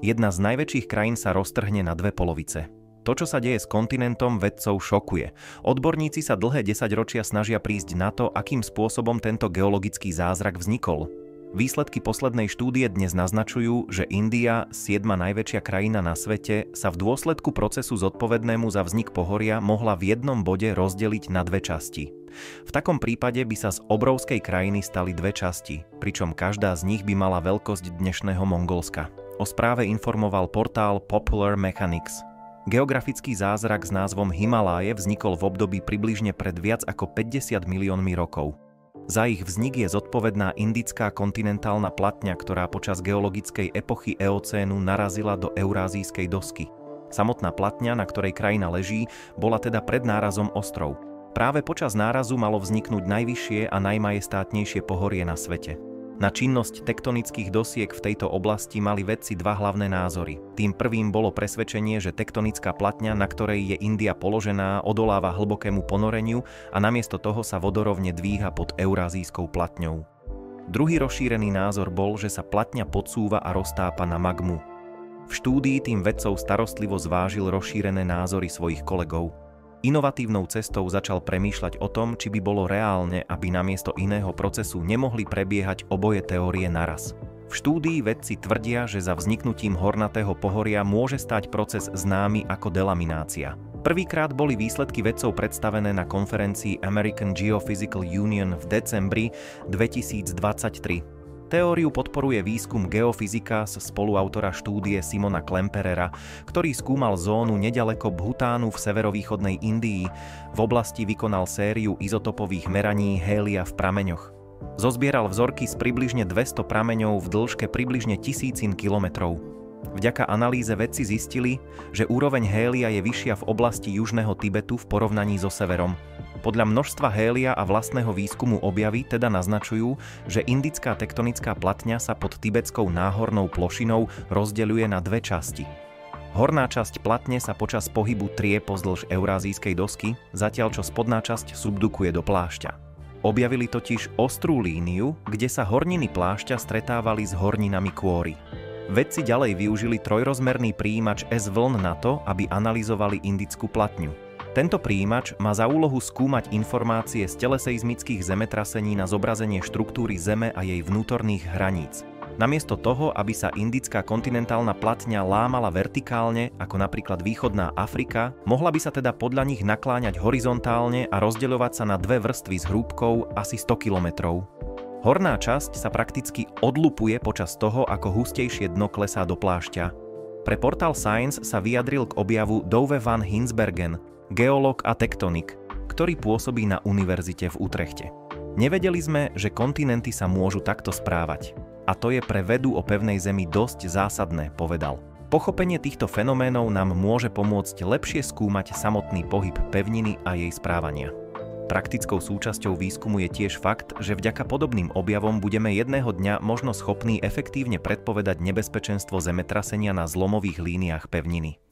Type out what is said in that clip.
Jedna z najväčších krajín sa roztrhne na dve polovice. To, čo sa deje s kontinentom, vedcov šokuje. Odborníci sa dlhé 10 ročia snažia prísť na to, akým spôsobom tento geologický zázrak vznikol. Výsledky poslednej štúdie dnes naznačujú, že India, 7. najväčšia krajina na svete, sa v dôsledku procesu zodpovednému za vznik pohoria mohla v jednom bode rozdeliť na dve časti. V takom prípade by sa z obrovskej krajiny stali dve časti, pričom každá z nich by mala veľkosť dnešného Mongolska. O správe informoval portál Popular Mechanics. Geografický zázrak s názvom Himaláje vznikol v období približne pred viac ako 50 miliónmi rokov. Za ich vznik je zodpovedná indická kontinentálna platňa, ktorá počas geologickej epochy eocénu narazila do eurázijskej dosky. Samotná platňa, na ktorej krajina leží, bola teda pred nárazom ostrov. Práve počas nárazu malo vzniknúť najvyššie a najmajestátnejšie pohorie na svete. Na činnosť tektonických dosiek v tejto oblasti mali vedci dva hlavné názory. Tým prvým bolo presvedčenie, že tektonická platňa, na ktorej je India položená, odoláva hlbokému ponoreniu a namiesto toho sa vodorovne dvíha pod eurázijskou platňou. Druhý rozšírený názor bol, že sa platňa podsúva a roztápa na magmu. V štúdii tým vedcov starostlivo zvážil rozšírené názory svojich kolegov. Inovatívnou cestou začal premýšľať o tom, či by bolo reálne, aby namiesto iného procesu nemohli prebiehať oboje teórie naraz. V štúdii vedci tvrdia, že za vzniknutím hornatého pohoria môže stáť proces známy ako delaminácia. Prvýkrát boli výsledky vedcov predstavené na konferencii American Geophysical Union v decembri 2023. Teóriu podporuje výskum geofyzika z spoluautora štúdie Simona Klemperera, ktorý skúmal zónu neďaleko Bhutánu v severovýchodnej Indii. V oblasti vykonal sériu izotopových meraní hélia v prameňoch. Zozbieral vzorky z približne 200 prameňov v dĺžke približne 1000 kilometrov. Vďaka analýze vedci zistili, že úroveň hélia je vyššia v oblasti južného Tibetu v porovnaní so severom. Podľa množstva hélia a vlastného výskumu objavy teda naznačujú, že indická tektonická platňa sa pod tibetskou náhornou plošinou rozdeľuje na dve časti. Horná časť platne sa počas pohybu trie pozdĺž eurázijskej dosky, zatiaľ čo spodná časť subdukuje do plášťa. Objavili totiž ostrú líniu, kde sa horniny plášťa stretávali s horninami kôry. Vedci ďalej využili trojrozmerný prijímač S-vln na to, aby analyzovali indickú platňu. Tento prijímač má za úlohu skúmať informácie z teleseizmických zemetrasení na zobrazenie štruktúry Zeme a jej vnútorných hraníc. Namiesto toho, aby sa indická kontinentálna platňa lámala vertikálne, ako napríklad východná Afrika, mohla by sa teda podľa nich nakláňať horizontálne a rozdeľovať sa na dve vrstvy s hrúbkou asi 100 kilometrov. Horná časť sa prakticky odlupuje počas toho, ako hustejšie dno klesá do plášťa. Pre portál Science sa vyjadril k objavu Douwe van Hinsbergen, geológ a tektonik, ktorý pôsobí na univerzite v Utrechte. Nevedeli sme, že kontinenty sa môžu takto správať. A to je pre vedu o pevnej Zemi dosť zásadné, povedal. Pochopenie týchto fenoménov nám môže pomôcť lepšie skúmať samotný pohyb pevniny a jej správania. Praktickou súčasťou výskumu je tiež fakt, že vďaka podobným objavom budeme jedného dňa možno schopní efektívne predpovedať nebezpečenstvo zemetrasenia na zlomových líniách pevniny.